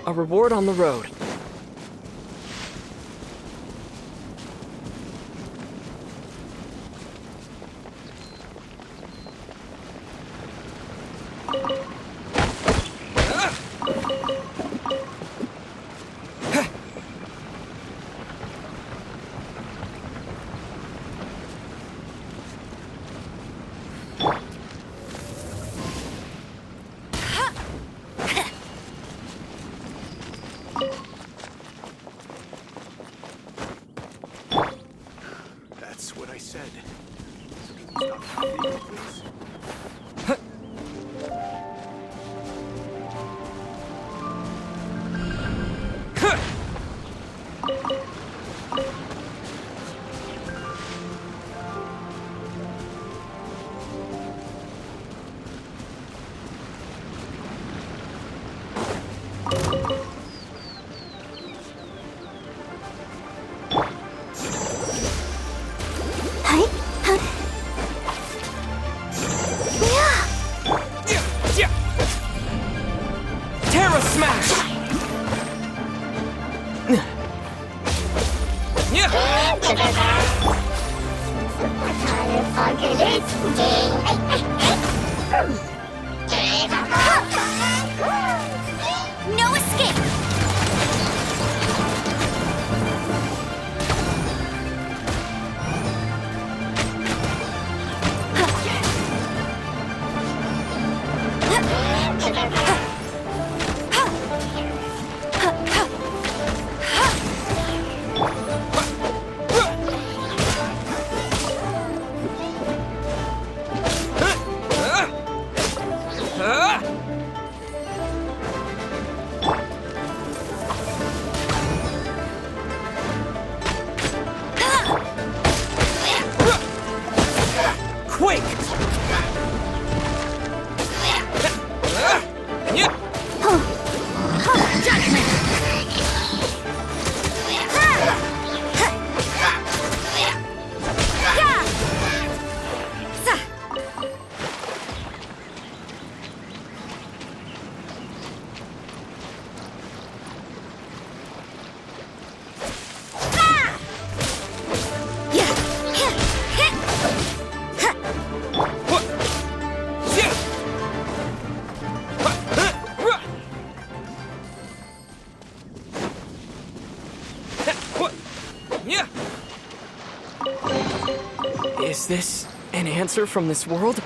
A reward on the road. That's what I said. So can you stop repeating, please? Terra Smash! No escape! Quake! Is this an answer from this world?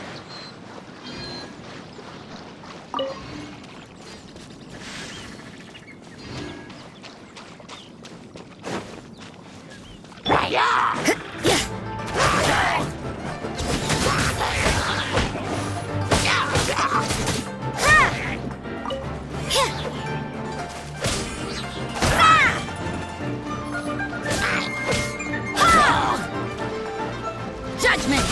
Judgment!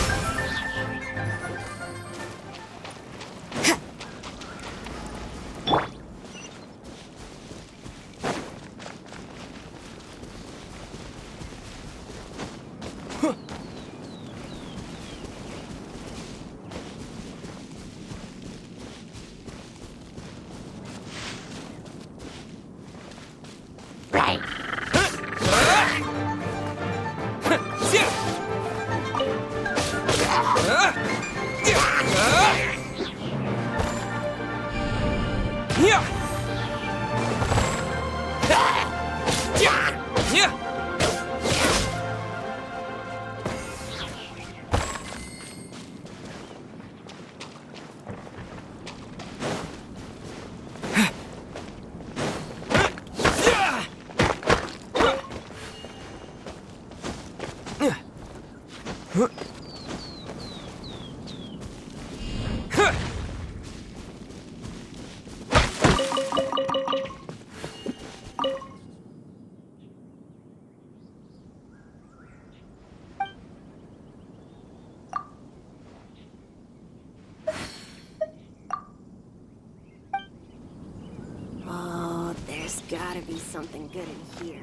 Gotta be something good in here.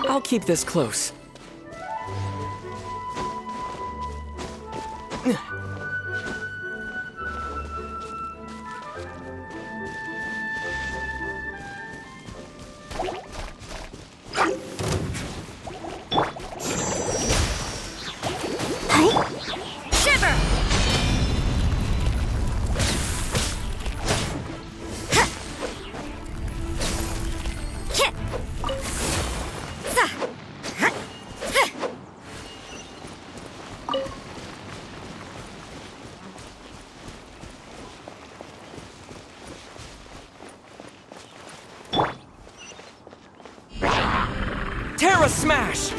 I'll keep this close. Shiver! Terra Smash!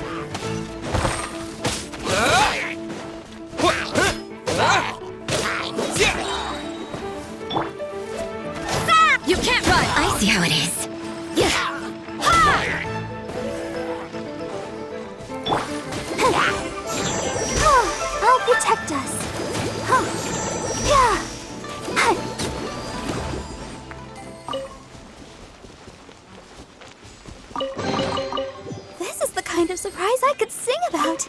You can't run! I see how it is. I'll protect us. This is the kind of surprise I could sing about.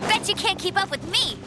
Bet you can't keep up with me!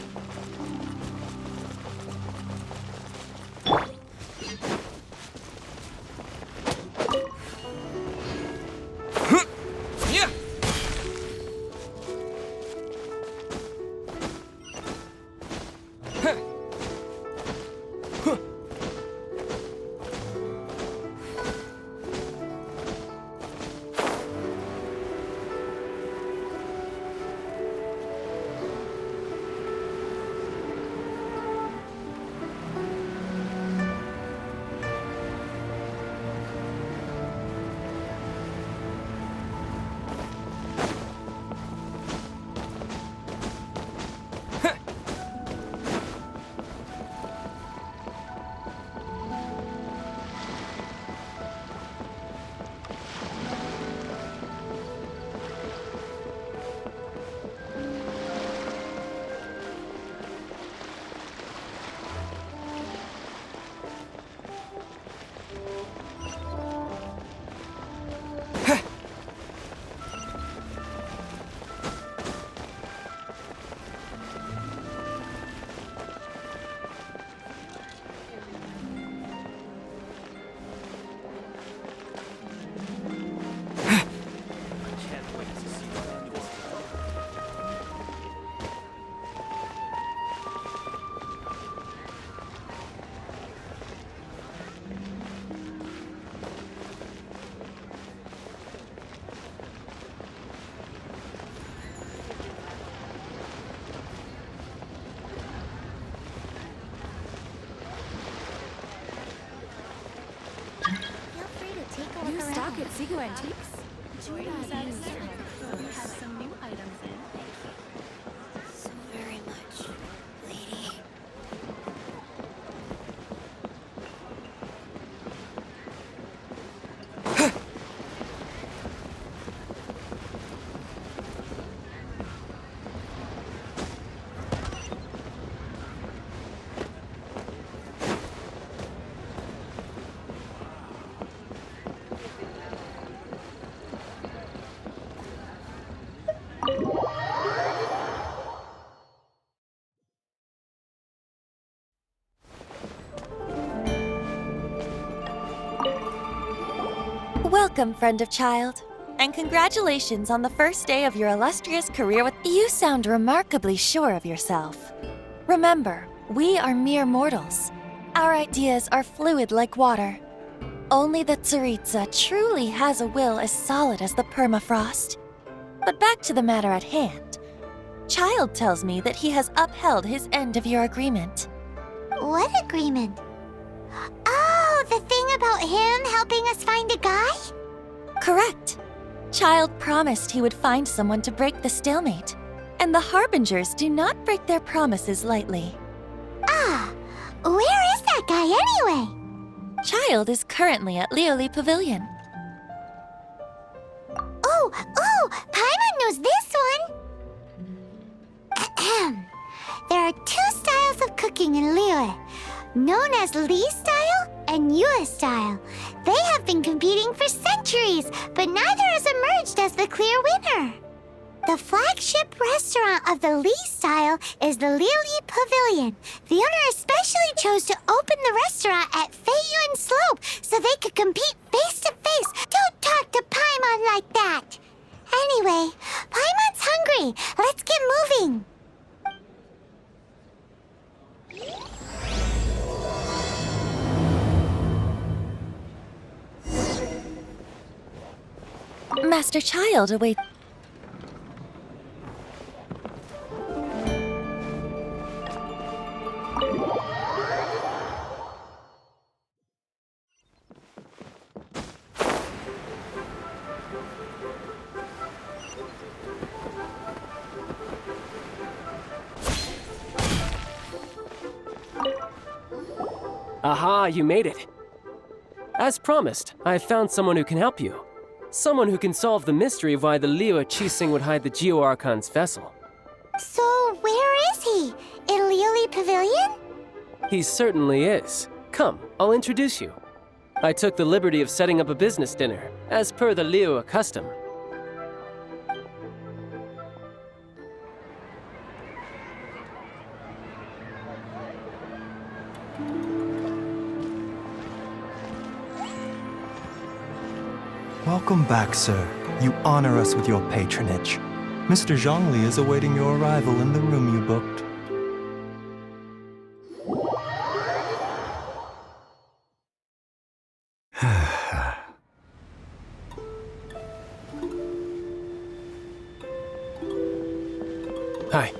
Back at Zigo Antiques. Have some new items in. So very much, lady. Welcome, friend of child, and congratulations on the first day of your illustrious career with— You sound remarkably sure of yourself. Remember, we are mere mortals. Our ideas are fluid like water. Only the Tsaritsa truly has a will as solid as the permafrost. But back to the matter at hand. Child tells me that he has upheld his end of your agreement. What agreement? Oh, the thing about him helping us find a guy? Correct. Child promised he would find someone to break the stalemate, and the Harbingers do not break their promises lightly. Ah, where is that guy anyway? Child is currently at Lioli Pavilion. Oh, Paimon knows this one! Ahem. There are two styles of cooking in Liyue, known as Li style and Yue style. They have been competing for centuries, but neither has emerged as the clear winner. The flagship restaurant of the Li style is the Lioli Pavilion. The owner especially chose to open the restaurant at Feiyuan Slope so they could compete face to face. Don't talk to Paimon like that! Anyway, Paimon's hungry. Let's get moving. Master Child awaits. Aha, you made it. As promised, I have found someone who can help you. Someone who can solve the mystery of why the Liyue Qixing would hide the Geo-Archon's vessel. So, where is he? In Lioli Pavilion? He certainly is. Come, I'll introduce you. I took the liberty of setting up a business dinner, as per the Liyue custom. Welcome back, sir. You honor us with your patronage. Mr. Zhongli is awaiting your arrival in the room you booked. Hi.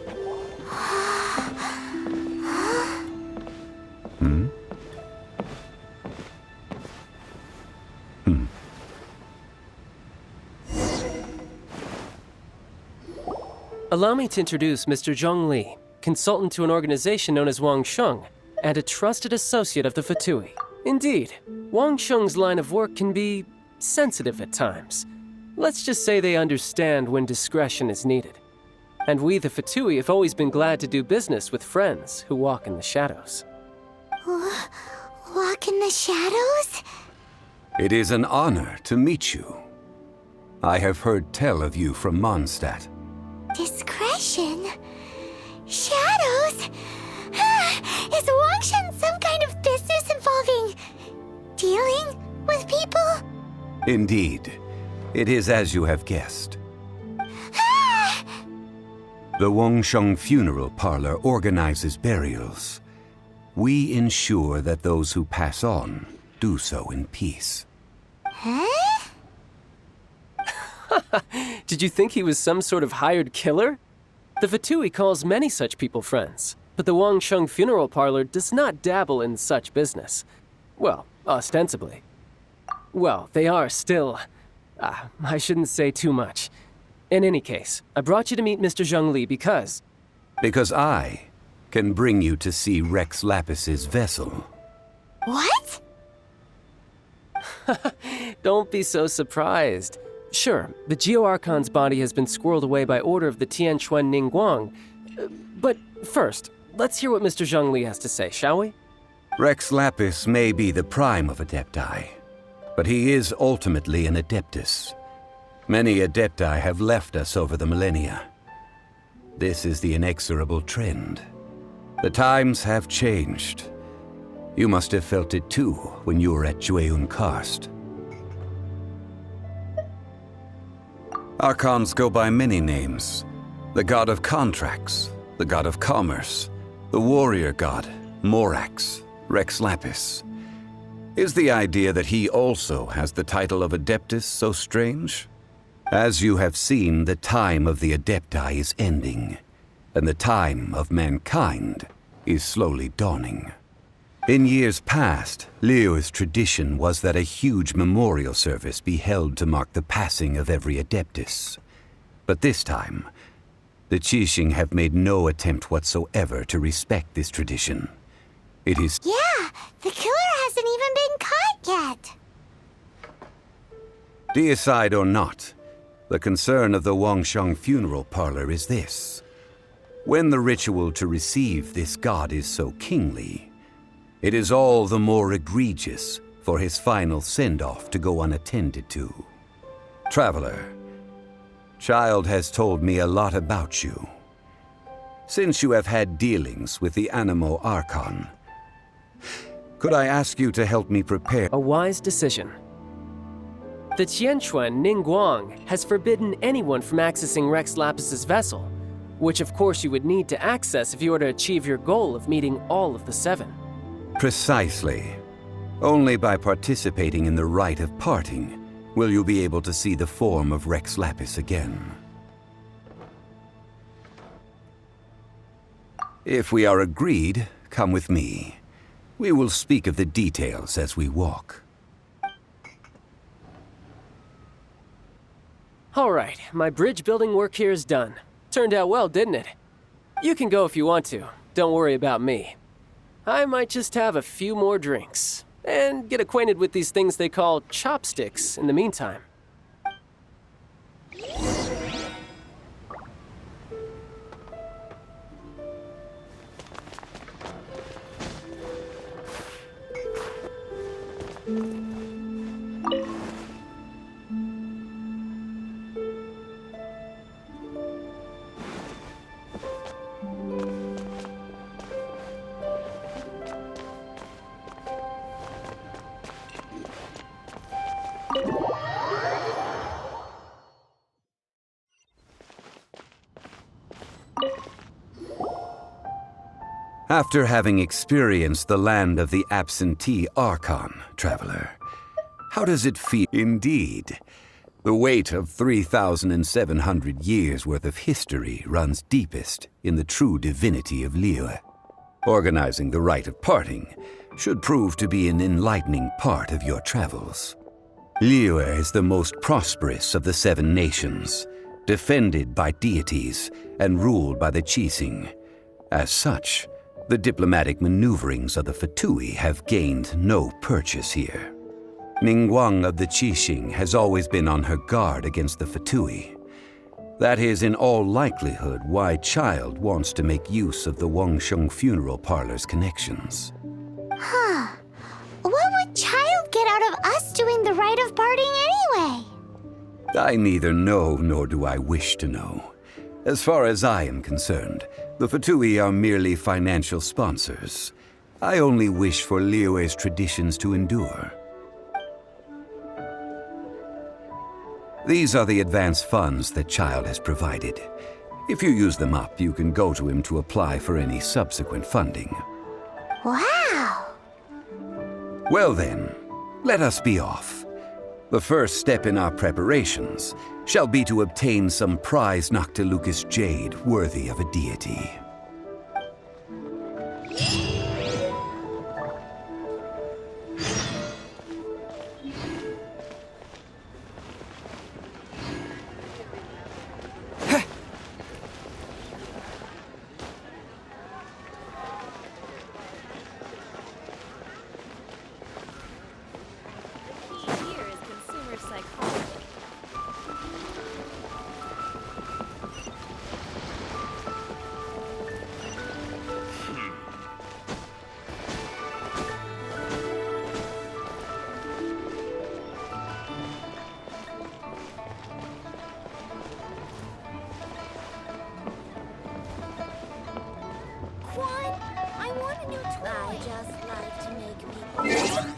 Allow me to introduce Mr. Zhong Li, consultant to an organization known as Wang Sheng, and a trusted associate of the Fatui. Indeed, Wang Sheng's line of work can be sensitive at times. Let's just say they understand when discretion is needed. And we, the Fatui, have always been glad to do business with friends who walk in the shadows. Walk in the shadows? It is an honor to meet you. I have heard tell of you from Mondstadt. Discretion? Shadows? Is Wangshan some kind of business involving dealing with people? Indeed, it is as you have guessed. The Wangsheng Funeral Parlor organizes burials. We ensure that those who pass on do so in peace. Huh? Did you think he was some sort of hired killer? The Fatui calls many such people friends, but the Wangsheng Funeral Parlor does not dabble in such business. Well, ostensibly. Well, they are still... I shouldn't say too much. In any case, I brought you to meet Mr. Zhongli because... Because I can bring you to see Rex Lapis's vessel. What? Don't be so surprised. Sure, the Geo-Archon's body has been squirreled away by order of the Tianquan Ningguang. But first, let's hear what Mr. Zhongli has to say, shall we? Rex Lapis may be the prime of Adepti, but he is ultimately an Adeptus. Many Adepti have left us over the millennia. This is the inexorable trend. The times have changed. You must have felt it too when you were at Jueyun Karst. Archons go by many names. The god of contracts, the god of commerce, the warrior god, Morax, Rex Lapis. Is the idea that he also has the title of Adeptus so strange? As you have seen, the time of the Adepti is ending, and the time of mankind is slowly dawning. In years past, Liyue's tradition was that a huge memorial service be held to mark the passing of every Adeptus. But this time, the Qixing have made no attempt whatsoever to respect this tradition. It is... Yeah, the killer hasn't even been caught yet. Deicide or not, the concern of the Wangsheng funeral parlor is this. When the ritual to receive this god is so kingly, it is all the more egregious for his final send-off to go unattended to. Traveler, Child has told me a lot about you. Since you have had dealings with the Anemo Archon, could I ask you to help me prepare? A wise decision. The Tianquan Ningguang has forbidden anyone from accessing Rex Lapis's vessel, which of course you would need to access if you were to achieve your goal of meeting all of the seven. Precisely. Only by participating in the rite of parting will you be able to see the form of Rex Lapis again. If we are agreed, come with me. We will speak of the details as we walk. All right, my bridge building work here is done. Turned out well, didn't it? You can go if you want to. Don't worry about me. I might just have a few more drinks and get acquainted with these things they call chopsticks in the meantime. After having experienced the land of the absentee Archon, traveler, how does it feel? Indeed, the weight of 3,700 years' worth of history runs deepest in the true divinity of Liyue. Organizing the rite of parting should prove to be an enlightening part of your travels. Liyue is the most prosperous of the seven nations, defended by deities and ruled by the Qixing. As such, the diplomatic maneuverings of the Fatui have gained no purchase here. Ningguang of the Qixing has always been on her guard against the Fatui. That is in all likelihood why Child wants to make use of the Wangsheng funeral parlor's connections. Huh. What would Child get out of us doing the rite of parting anyway? I neither know nor do I wish to know. As far as I am concerned, the Fatui are merely financial sponsors. I only wish for Liyue's traditions to endure. These are the advance funds that Child has provided. If you use them up, you can go to him to apply for any subsequent funding. Wow! Well then, let us be off. The first step in our preparations shall be to obtain some prized Noctilucous jade worthy of a deity. I just like to make people.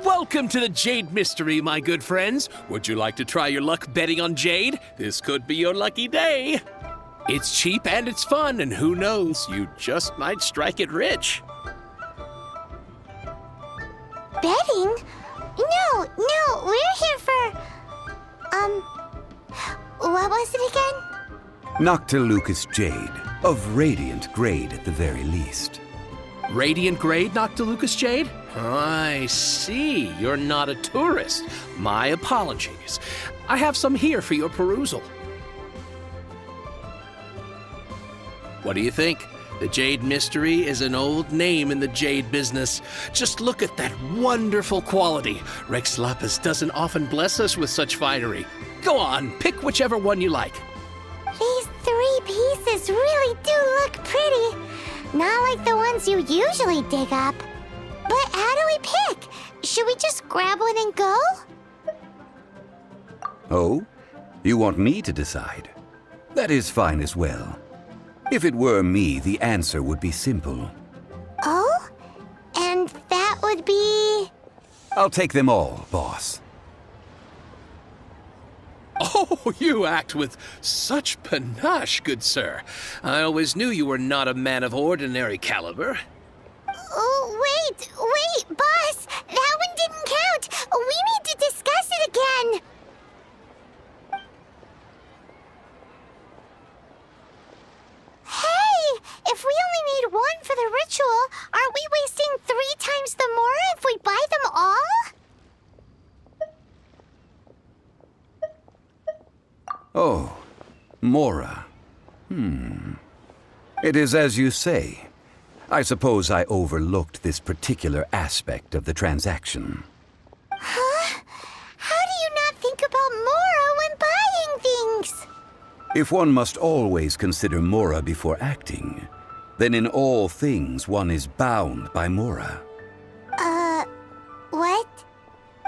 Welcome to the Jade Mystery, my good friends. Would you like to try your luck betting on Jade? This could be your lucky day. It's cheap and it's fun, and who knows, you just might strike it rich. Betting? No, we're here for... what was it again? Noctilucous Jade, of radiant grade at the very least. Radiant grade, Noctilucous Jade? I see. You're not a tourist. My apologies. I have some here for your perusal. What do you think? The Jade Mystery is an old name in the jade business. Just look at that wonderful quality. Rex Lapis doesn't often bless us with such finery. Go on, pick whichever one you like. These 3 pieces really do look pretty. Not like the ones you usually dig up. But how do we pick? Should we just grab one and go? Oh? You want me to decide? That is fine as well. If it were me, the answer would be simple. Oh? And that would be... I'll take them all, boss. Oh, you act with such panache, good sir. I always knew you were not a man of ordinary caliber. Oh, wait, boss! That one didn't count! We need to discuss it again! Hey! If we only need one for the ritual, aren't we wasting 3 times the Mora if we buy them all? Oh, Mora. It is as you say. I suppose I overlooked this particular aspect of the transaction. Huh? How do you not think about Mora when buying things? If one must always consider Mora before acting, then in all things one is bound by Mora. What?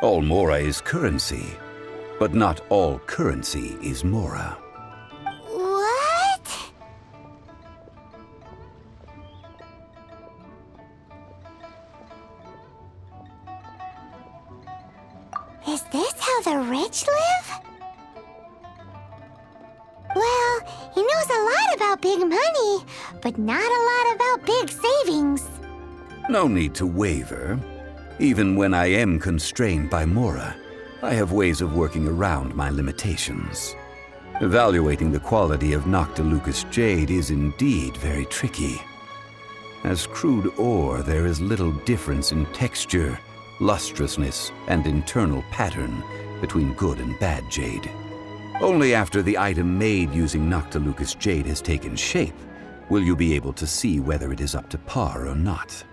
All Mora is currency, but not all currency is Mora. What? Is this how the rich live? Well, he knows a lot about big money, but not a lot about big savings. No need to waver. Even when I am constrained by Mora, I have ways of working around my limitations. Evaluating the quality of Noctilucous jade is indeed very tricky. As crude ore, there is little difference in texture, lustrousness, and internal pattern between good and bad jade. Only after the item made using Noctilucous jade has taken shape will you be able to see whether it is up to par or not.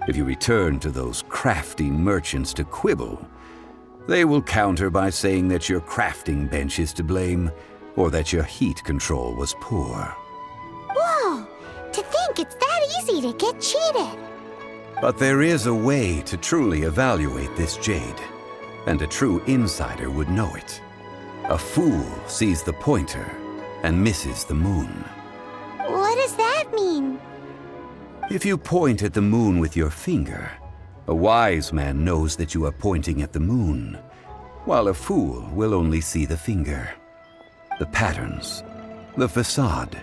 If you return to those crafty merchants to quibble, they will counter by saying that your crafting bench is to blame, or that your heat control was poor. Whoa! To think it's that easy to get cheated. But there is a way to truly evaluate this jade, and a true insider would know it. A fool sees the pointer and misses the moon. What does that mean? If you point at the moon with your finger, a wise man knows that you are pointing at the moon, while a fool will only see the finger. The patterns, the facade,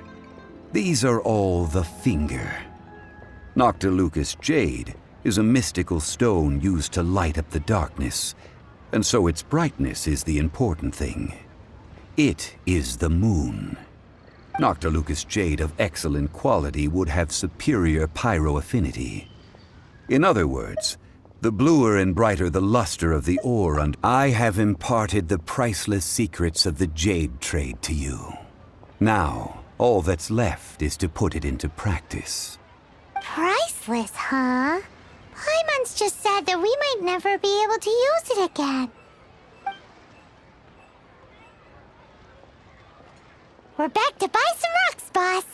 these are all the finger. Noctilucous jade is a mystical stone used to light up the darkness, and so its brightness is the important thing. It is the moon. Noctilucous jade of excellent quality would have superior pyroaffinity. In other words, the bluer and brighter the luster of the ore, and I have imparted the priceless secrets of the jade trade to you. Now, all that's left is to put it into practice. Priceless, huh? Paimon's just said that we might never be able to use it again. We're back to buy some rocks, boss.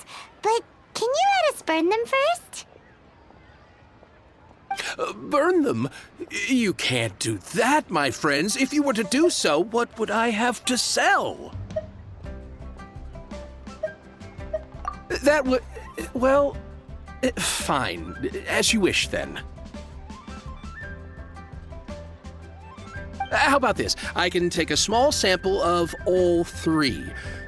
But can you let us burn them first? Burn them? You can't do that, my friends. If you were to do so, what would I have to sell? That would... well... fine. As you wish, then. How about this? I can take a small sample of all 3.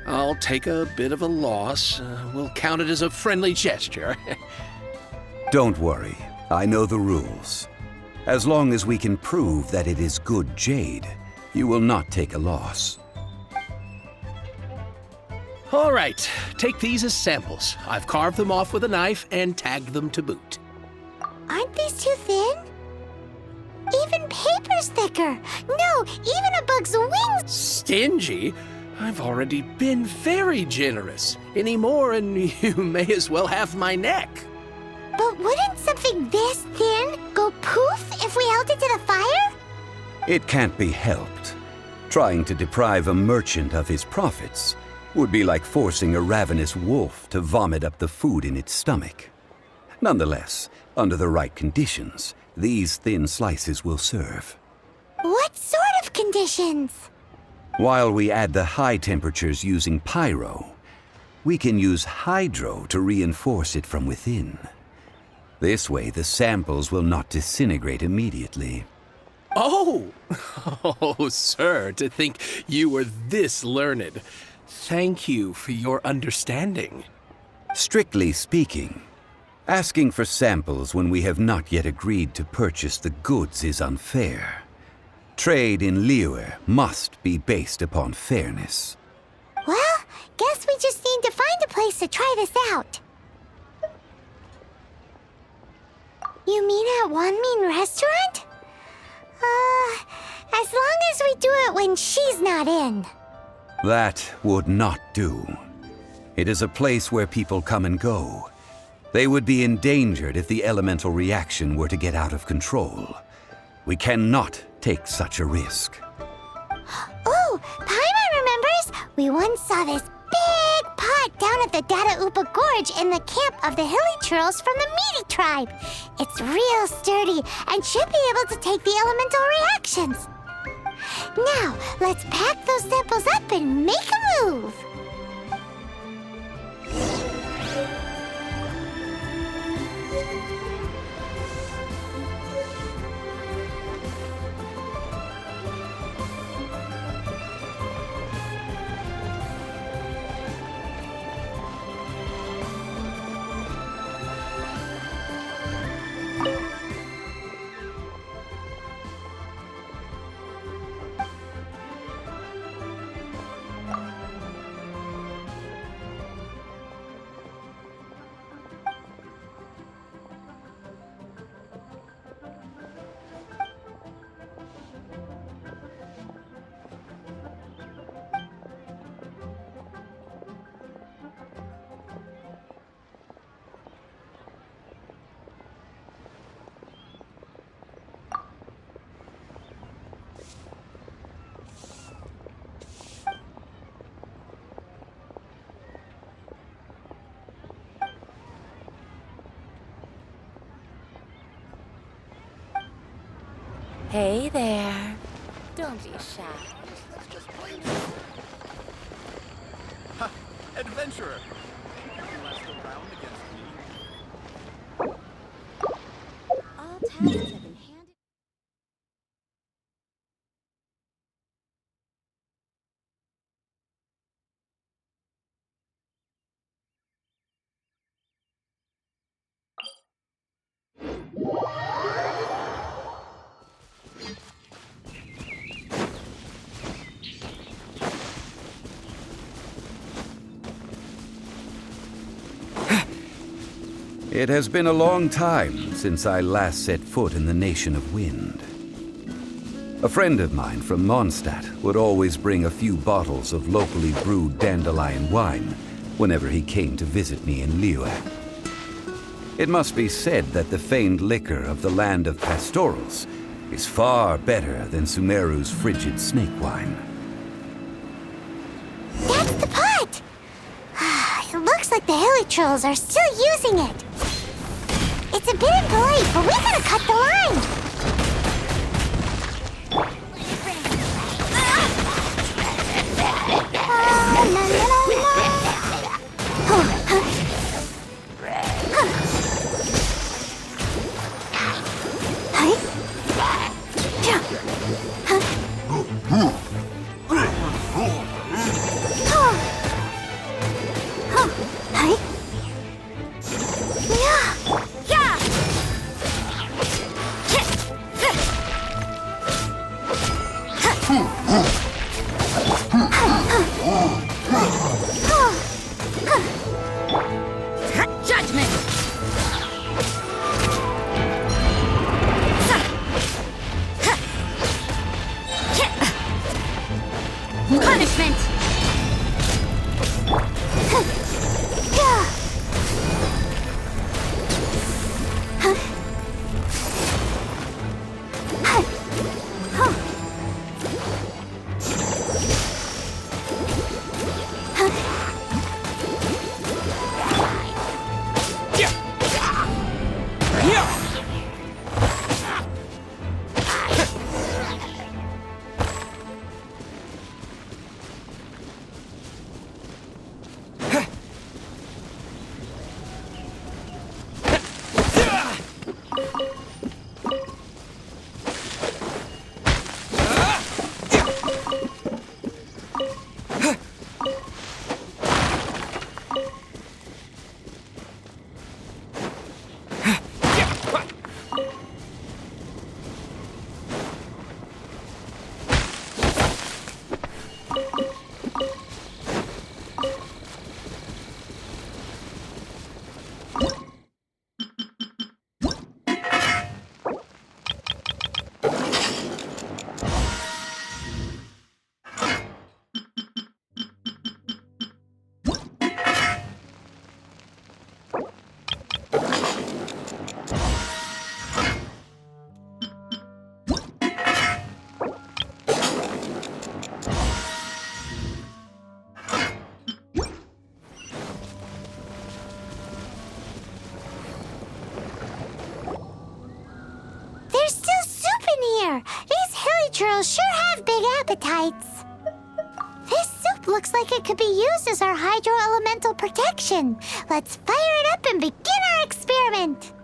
I'll take a bit of a loss. We'll count it as a friendly gesture. Don't worry, I know the rules. As long as we can prove that it is good jade, you will not take a loss. All right, take these as samples. I've carved them off with a knife and tagged them to boot. Aren't these too thin? Even paper's thicker. No, even a bug's wings. Stingy? I've already been very generous. Any more and you may as well have my neck. But wouldn't something this thin go poof if we held it to the fire? It can't be helped. Trying to deprive a merchant of his profits would be like forcing a ravenous wolf to vomit up the food in its stomach. Nonetheless, under the right conditions, these thin slices will serve. What sort of conditions? While we add the high temperatures using pyro, we can use hydro to reinforce it from within. This way, the samples will not disintegrate immediately. Oh! Oh, sir, to think you were this learned. Thank you for your understanding. Strictly speaking, asking for samples when we have not yet agreed to purchase the goods is unfair. Trade in Liyue must be based upon fairness. Well, guess we just need to find a place to try this out. You mean at Wanmin Restaurant? As long as we do it when she's not in. That would not do. It is a place where people come and go. They would be endangered if the elemental reaction were to get out of control. We cannot take such a risk. Oh, Paimon remembers! We once saw this big pot down at the Dada Upa Gorge in the camp of the Hilly Churls from the Meaty tribe. It's real sturdy and should be able to take the elemental reactions. Now, let's pack those samples up and make a move. Hey there. Don't be shy. Adventurer! All tasks have been handed. It has been a long time since I last set foot in the Nation of Wind. A friend of mine from Mondstadt would always bring a few bottles of locally brewed dandelion wine whenever he came to visit me in Liyue. It must be said that the famed liquor of the land of pastorals is far better than Sumeru's frigid snake wine. That's the pot! It looks like the Hilly Trolls are still using it. It's a bit impolite, but we gotta cut the line. La, la, la, la. Oh, huh. Hey? Yeah. Huh? Oh. Hey? Yeah. Yeah. Judgment! Punishment! looks like it could be used as our hydro-elemental protection. Let's fire it up and begin our experiment.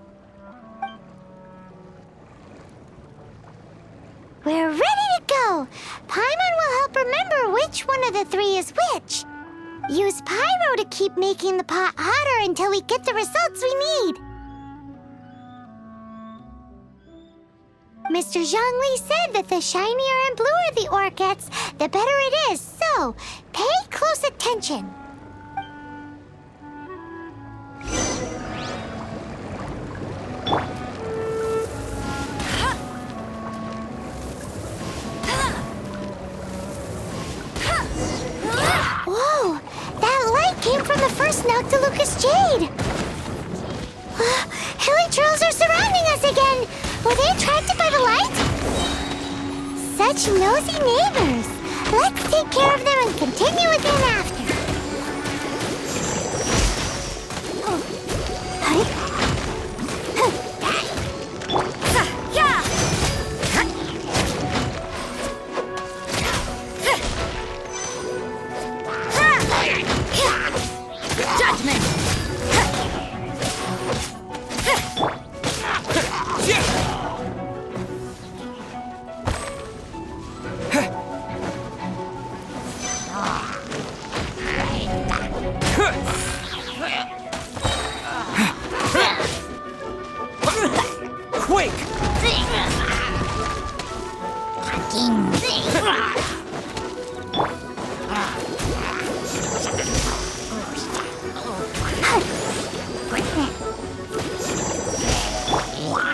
We're ready to go. Paimon will help remember which one of the three is which. Use Pyro to keep making the pot hotter until we get the results we need. Mr. Zhongli said that the shinier and bluer the ore gets, the better it is. So, pay close attention. Whoa! That light came from the first Noctilucous Jade! Hilichurls are surrounding us again! Were they attracted by the light? Such nosy neighbors! Let's take care of them and continue again after.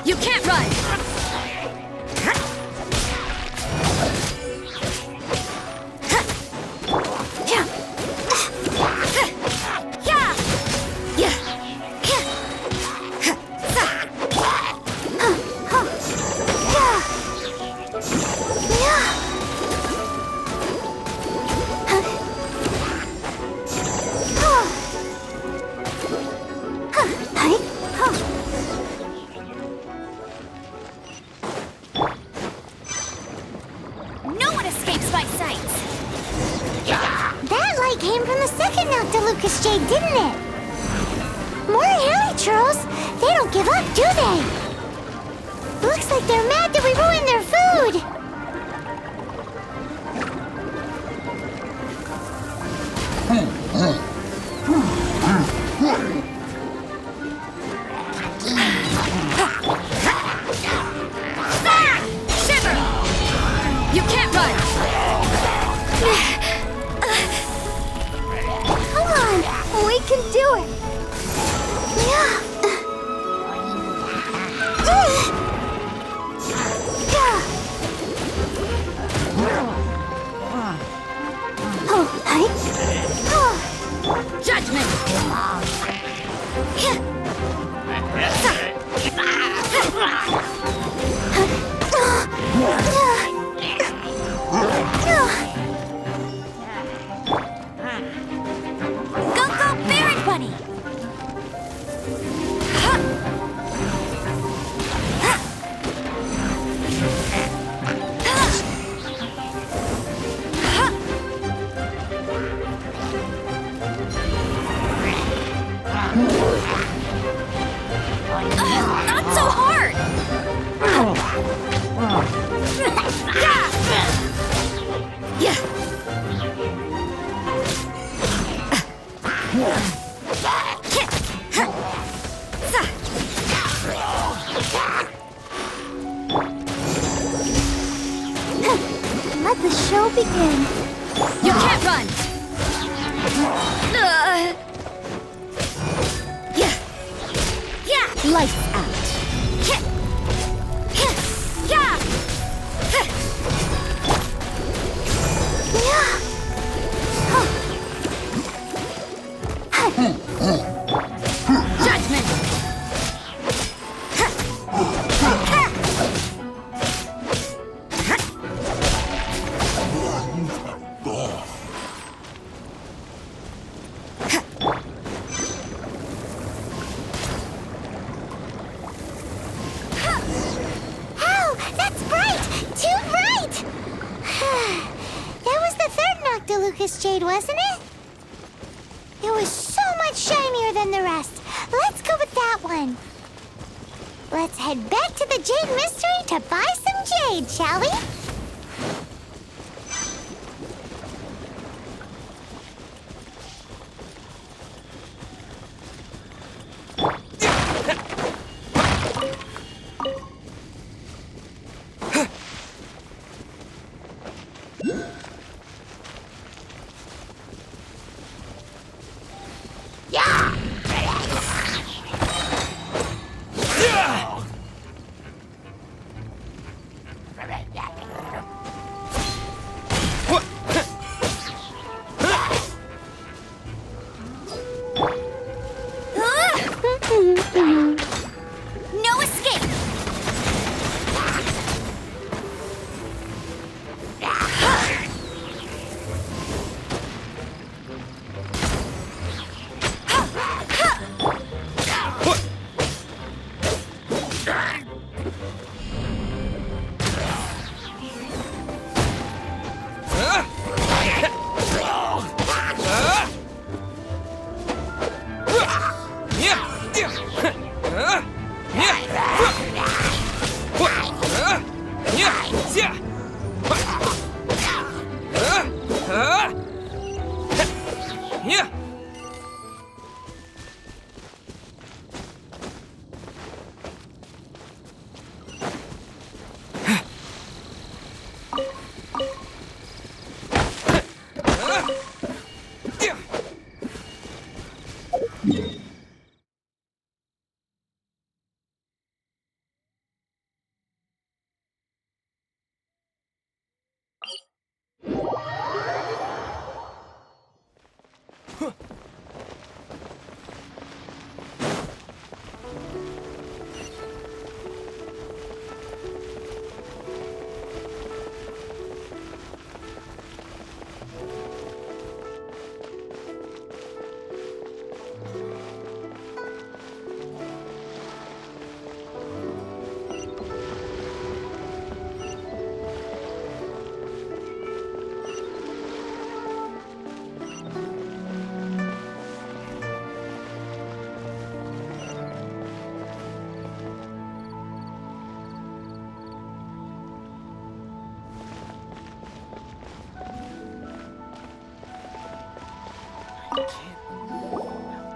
You can't run! Came from the second Noctilucous Jade, didn't it? More Hilichurls? They don't give up, do they? Looks like they're mad that we ruined their food! Shiver! You can't run! We can do it! Judgment! Not so hard! Let the show begin. You can't run! Lights out. Judgment! Lucas Jade, wasn't it? It was so much shinier than the rest. Let's go with that one. Let's head back to the Jade Mystery to buy some jade, shall we? No escape!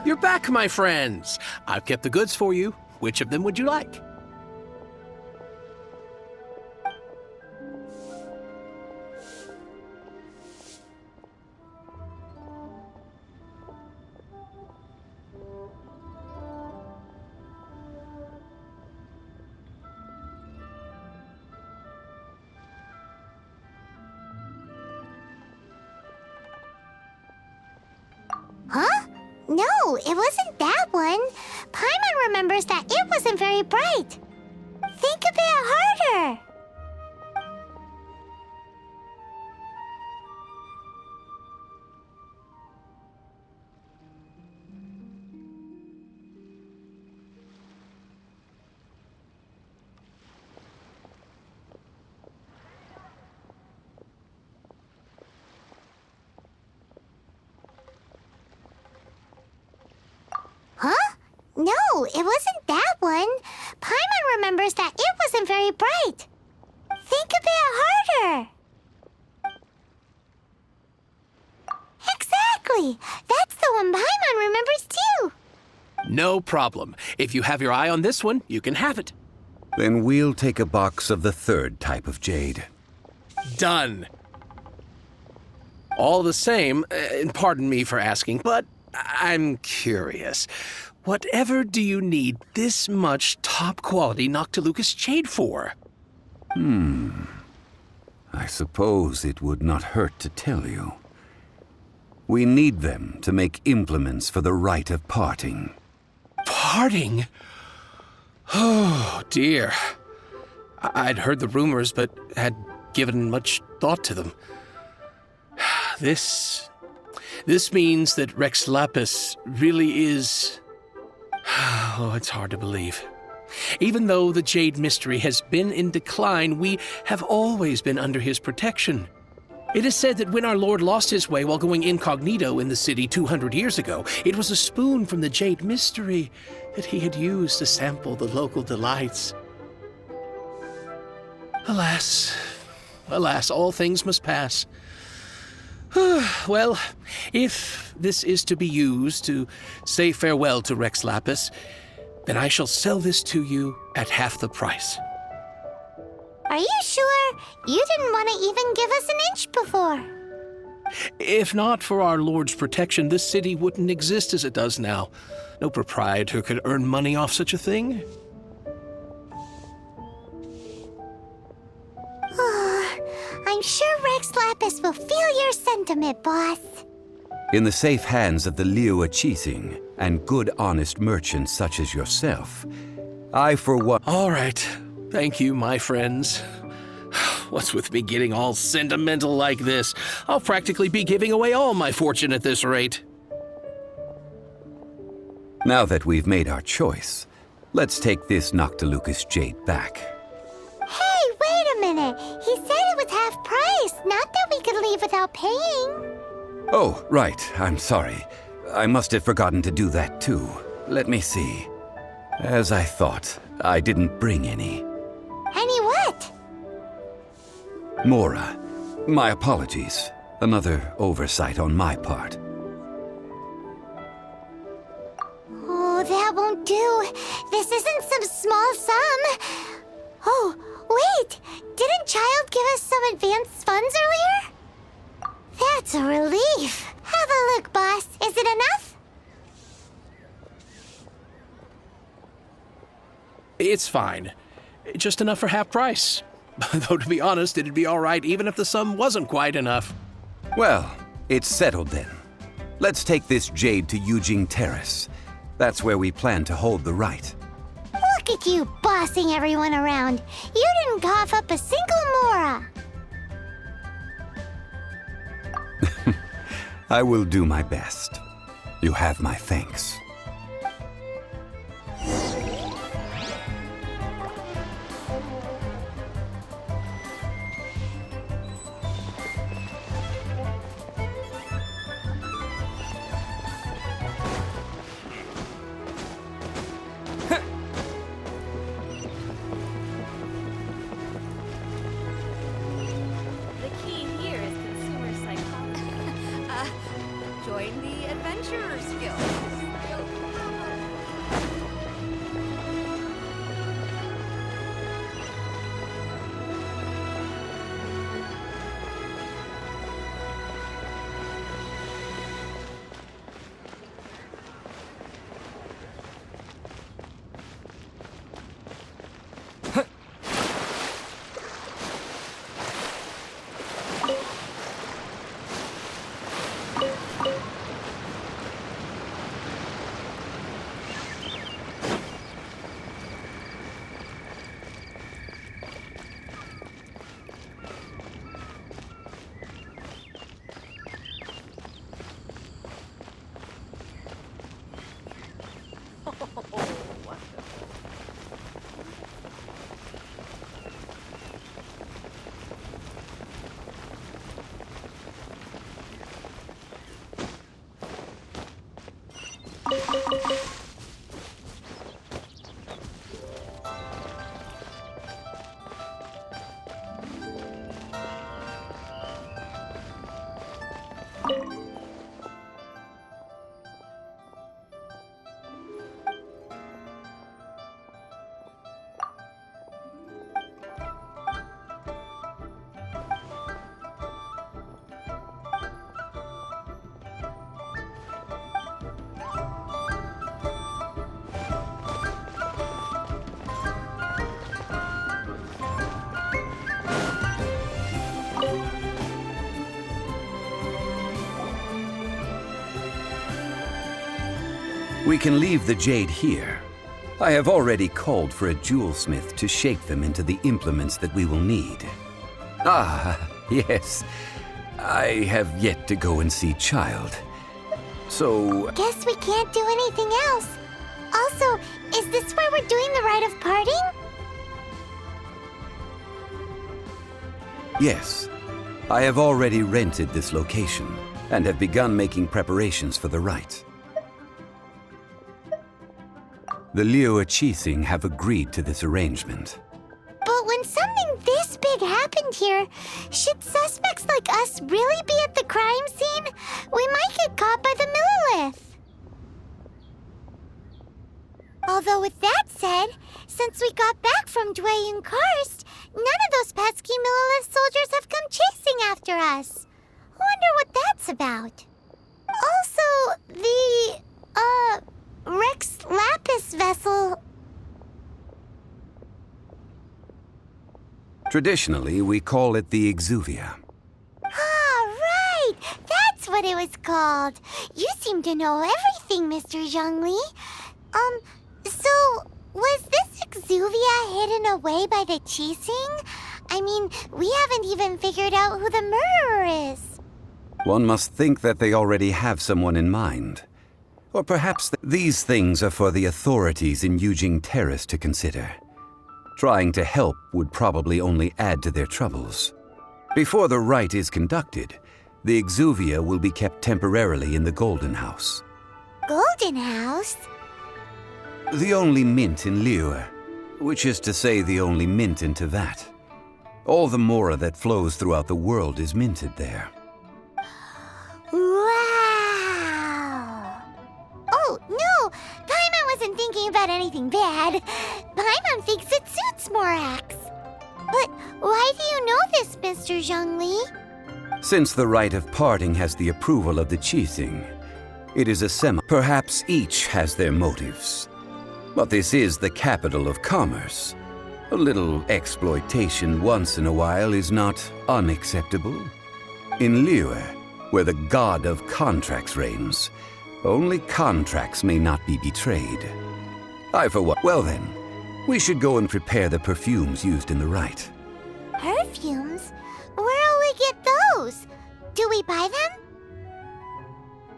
You're back, my friends. I've kept the goods for you. Which of them would you like? Huh? No, it wasn't that one. Paimon remembers that it wasn't very bright. Think a bit harder. Huh? No, it wasn't that one. Paimon remembers that it wasn't very bright. Think a bit harder. Exactly. That's the one Paimon remembers too. No problem. If you have your eye on this one, you can have it. Then we'll take a box of the third type of jade. Done. All the same, and pardon me for asking, but I'm curious. Whatever do you need this much top-quality Noctilucous jade for? I suppose it would not hurt to tell you. We need them to make implements for the rite of parting. Parting? Oh, dear. I'd heard the rumors, but had given much thought to them. This means that Rex Lapis really is... Oh, it's hard to believe. Even though the Jade Mystery has been in decline, we have always been under his protection. It is said that when our Lord lost his way while going incognito in the city 200 years ago, it was a spoon from the Jade Mystery that he had used to sample the local delights. Alas, alas, all things must pass. Well, if this is to be used to say farewell to Rex Lapis, then I shall sell this to you at half the price. Are you sure? You didn't want to even give us an inch before. If not for our Lord's protection, this city wouldn't exist as it does now. No proprietor could earn money off such a thing. I'm sure Rex Lapis will feel your sentiment, boss. In the safe hands of the Liyue Qixing and good honest merchants such as yourself, I for one... All right. Thank you, my friends. What's with me getting all sentimental like this? I'll practically be giving away all my fortune at this rate. Now that we've made our choice, let's take this Noctilucous jade back. Hey, wait a minute. He said it was half price, not that we could leave without paying. Oh, right. I'm sorry. I must have forgotten to do that too. Let me see. As I thought, I didn't bring any. Any what? Mora, my apologies. Another oversight on my part. Oh, that won't do. This isn't some small sum. Oh, wait! Didn't Child give us some advanced funds earlier? That's a relief. Have a look, boss. Is it enough? It's fine. Just enough for half price. Though, to be honest, it'd be all right even if the sum wasn't quite enough. Well, it's settled then. Let's take this jade to Yujing Terrace. That's where we plan to hold the rite. Look at you bossing everyone around. You didn't cough up a single mora. I will do my best. You have my thanks. The key here is consumer psychology. Join the Adventurers Guild. We can leave the jade here. I have already called for a jewelsmith to shape them into the implements that we will need. Ah, yes. I have yet to go and see Child. So... Guess we can't do anything else. Also, is this where we're doing the rite of parting? Yes. I have already rented this location and have begun making preparations for the rite. The Liyue Qixing have agreed to this arrangement. But when something this big happened here, should suspects like us really be at the crime scene? We might get caught by the Millelith. Although with that said, since we got back from Dwayne Karst, none of those pesky Millelith soldiers have come chasing after us. Wonder what that's about. Also, the, Rex Lapis vessel. Traditionally, we call it the Exuvia. Ah, right! That's what it was called. You seem to know everything, Mr. Zhongli. So, was this Exuvia hidden away by the Qixing? I mean, we haven't even figured out who the murderer is. One must think that they already have someone in mind. Or perhaps these things are for the authorities in Yujing Terrace to consider. Trying to help would probably only add to their troubles. Before the rite is conducted, the Exuvia will be kept temporarily in the Golden House. Golden House? The only mint in Liyue, which is to say the only mint in Teyvat. All the mora that flows throughout the world is minted there. Wow! Oh, no! Paimon wasn't thinking about anything bad. Paimon thinks it suits Morax. But why do you know this, Mr. Zhongli? Since the rite of parting has the approval of the Qixing, it is a Perhaps each has their motives. But this is the capital of commerce. A little exploitation once in a while is not unacceptable. In Liyue, where the god of contracts reigns, only contracts may not be betrayed. Well then, we should go and prepare the perfumes used in the rite. Perfumes? Where'll we get those? Do we buy them?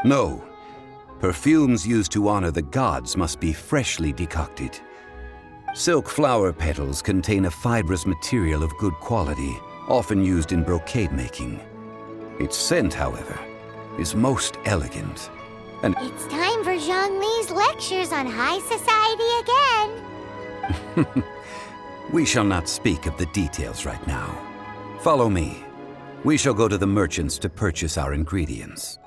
No. Perfumes used to honor the gods must be freshly decocted. Silk flower petals contain a fibrous material of good quality, often used in brocade making. Its scent, however, is most elegant. And It's time for Zhongli's lectures on high society again. we shall not speak of the details right now. Follow me. We shall go to the merchants to purchase our ingredients.